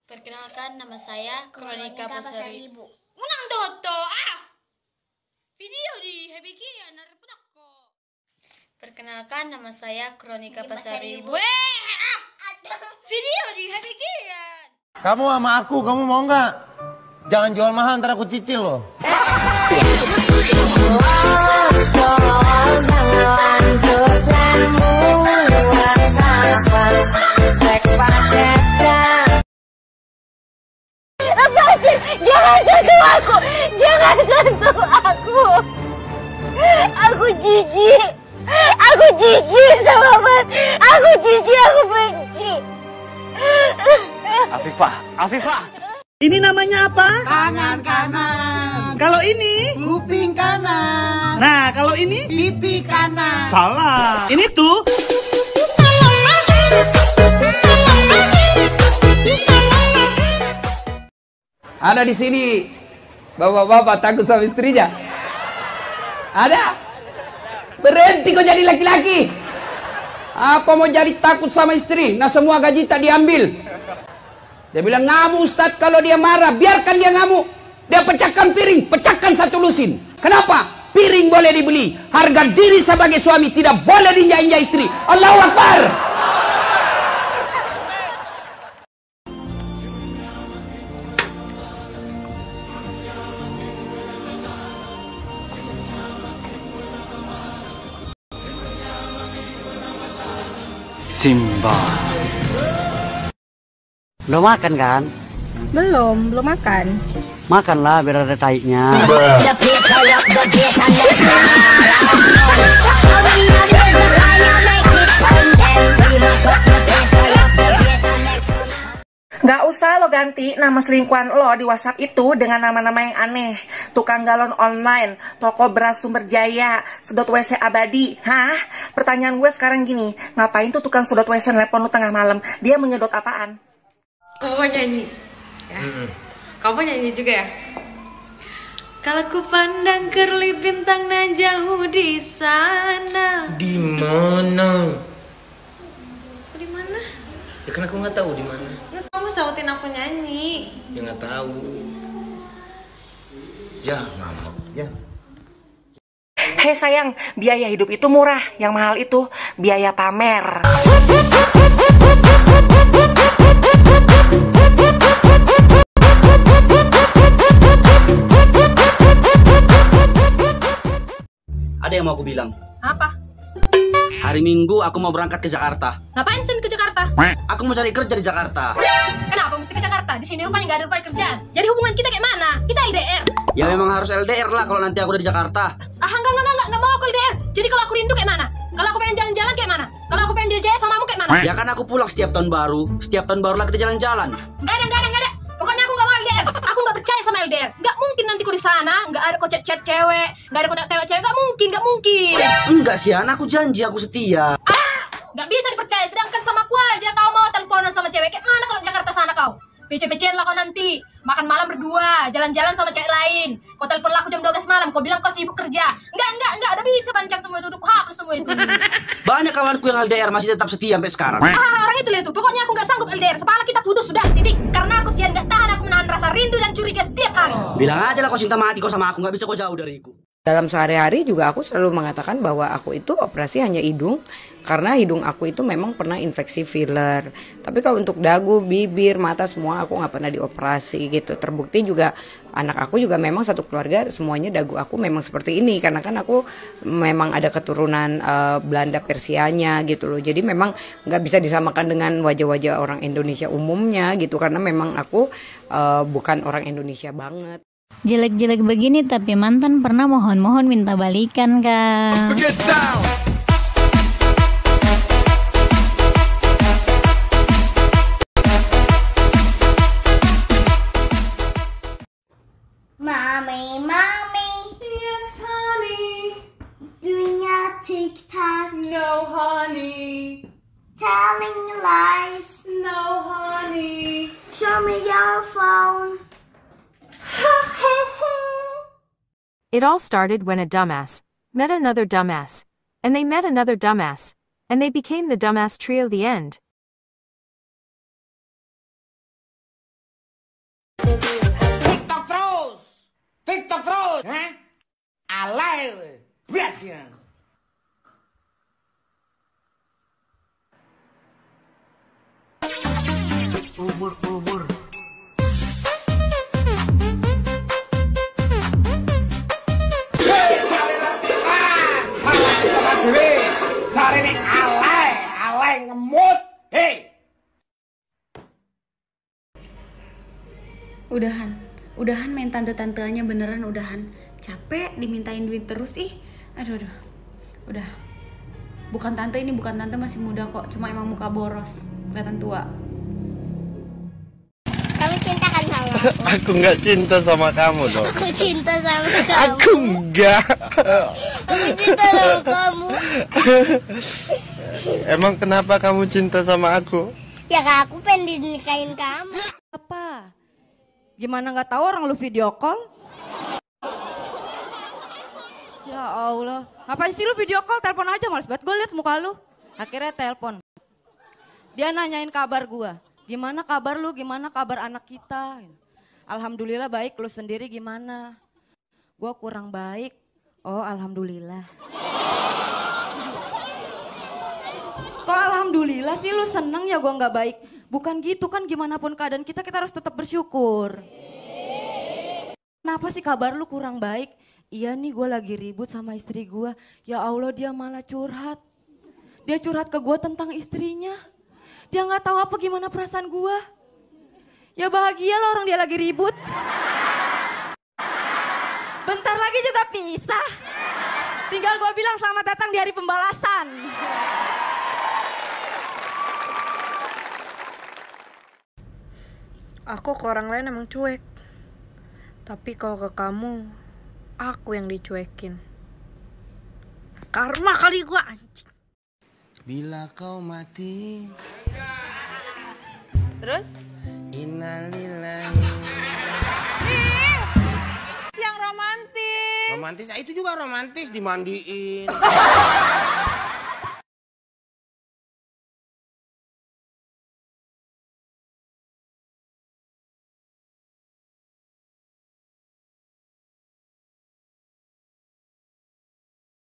Perkenalkan, nama saya Kronika Pasaribu. Unang toto video di Hebikian narputako. Perkenalkan, nama saya Kronika Pasaribu. Video di Hebikian. Kamu sama aku, kamu mau nggak? Jangan jual mahal, ntar aku cicil loh. Jangan sentuh aku! Jangan sentuh aku! Aku jijik! Aku jijik sama Mas! Aku jijik, aku benci! Afifah. Ini namanya apa? Tangan kanan. Kalau ini? Kuping kanan. Nah, kalau ini? Pipi kanan. Salah. Ini tuh? Ada di sini bapak-bapak takut sama istrinya? Ada? Berhenti kau jadi laki-laki. Apa mau jadi takut sama istri? Nah, semua gaji tak diambil. Dia bilang ngamuk Ustadz, kalau dia marah biarkan dia ngamuk. Dia pecahkan piring, pecahkan satu lusin. Kenapa? Piring boleh dibeli, harga diri sebagai suami tidak boleh diinjak-injak istri. Allahu Akbar. Simba. Belum makan kan? Belum makan. Makanlah biar ada taiknya. Gak usah lo ganti nama selingkuhan lo di WhatsApp itu dengan nama-nama yang aneh. Tukang galon online, toko beras sumber jaya, sedot WC abadi. Hah? Pertanyaan gue sekarang gini, ngapain tuh tukang sedot WC nelpon lo tengah malam? Dia menyedot apaan? Kamu nyanyi? Ya? Kamu nyanyi juga ya? Kalau ku pandang kerlip bintang nan jauh di sana. Di mana? Di mana? Ya kan aku nggak tahu di mana. Nggak, kamu sautin aku nyanyi. Ya nggak tahu. Ya ngambek ya. Hei sayang, biaya hidup itu murah, yang mahal itu biaya pamer. Ada yang mau aku bilang. Apa? Hari Minggu aku mau berangkat ke Jakarta. Ngapain sih ke Jakarta? Aku mau cari kerja di Jakarta. Kenapa mesti ke Jakarta? Di sini rupanya nggak ada rupanya kerjaan. Jadi hubungan kita kayak mana? Kita LDR. Ya memang harus LDR lah kalau nanti aku udah di Jakarta. Enggak mau aku LDR. Jadi kalau aku rindu kayak mana? Kalau aku pengen jalan-jalan kayak mana? Kalau aku pengen jajah sama kamu kayak mana? Ya kan aku pulang setiap tahun baru. Setiap tahun baru lah kita jalan-jalan. Nggak ada. Pokoknya aku nggak mau LDR. Aku nggak percaya sama LDR. Nggak mungkin nanti aku di sana nggak ada kok chat cewek, nggak ada kontak cewek. Nggak mungkin. Enggak sih, aku janji aku setia. Nggak bisa dipercaya. Sedangkan sama aku aja kau mau teleponan sama cewek. Kayak mana kalau Jakarta sana kau? PC-PCan lah kau nanti. Makan malam berdua, jalan-jalan sama cewek lain. Kau telepon lah aku jam 12 malam. Kau bilang kau sibuk kerja. Enggak. Udah bisa rancang semua itu. Udah hapus semua itu. Banyak kawanku yang LDR masih tetap setia sampai sekarang. Orang itu lihat tuh. Pokoknya aku nggak sanggup LDR. Sepala kita putus sudah, titik. Karena aku sian nggak tahan aku menahan rasa rindu dan curiga setiap hari. Bilang aja lah kau cinta mati kau sama aku, nggak bisa kau jauh dariku. Dalam sehari-hari juga aku selalu mengatakan bahwa aku itu operasi hanya hidung karena hidung aku itu memang pernah infeksi filler. Tapi kalau untuk dagu, bibir, mata semua aku nggak pernah dioperasi gitu. Terbukti juga anak aku juga memang satu keluarga semuanya dagu aku memang seperti ini karena kan aku memang ada keturunan Belanda Persianya gitu loh. Jadi memang nggak bisa disamakan dengan wajah-wajah orang Indonesia umumnya gitu karena memang aku bukan orang Indonesia banget. Jelek-jelek begini tapi mantan pernah mohon-mohon minta balikan kan. Mommy. Yes, honey. Doing a tic-tac. No, honey. Telling lies. No, honey. Show me your phone. It all started when a dumbass met another dumbass, and they met another dumbass, and they became the dumbass trio. The end. alay. Biasa. Umur. Sare ini alay ngemut. Hei. Udahan main tante-tanteannya beneran udahan. Capek dimintain duit terus ih. Aduh. Udah. Bukan tante masih muda kok, cuma emang muka boros, kelihatan tua. Kamu cinta kan sama aku? Aku nggak cinta sama kamu dong. Aku cinta sama kamu. Aku enggak. Aku cinta sama kamu. Emang kenapa kamu cinta sama aku? Ya kak, aku pengen dinikahin kamu. Apa? Gimana nggak tahu orang lu video call? Ya Allah, ngapain sih lu video call? Telepon aja, males banget gue liat muka lu. Akhirnya telepon. Dia nanyain kabar gue. Gimana kabar lu? Gimana kabar anak kita? Alhamdulillah baik, lu sendiri gimana? Gue kurang baik. Oh alhamdulillah. Kok alhamdulillah sih lu seneng ya gue nggak baik? Bukan gitu kan, gimana pun keadaan kita harus tetap bersyukur. Kenapa sih kabar lu kurang baik? Iya nih gue lagi ribut sama istri gue. Ya Allah dia malah curhat. Dia curhat ke gue tentang istrinya. Dia gak tahu apa gimana perasaan gue. Ya bahagia lah orang dia lagi ribut. Bentar lagi juga pisah. Tinggal gue bilang selamat datang di hari pembalasan. Aku ke orang lain emang cuek. Tapi kalau ke kamu, aku yang dicuekin. Karma kali gua anjing. Bila kau mati. Terus? Innalillahi. Yang romantis. Romantis, itu juga romantis dimandiin.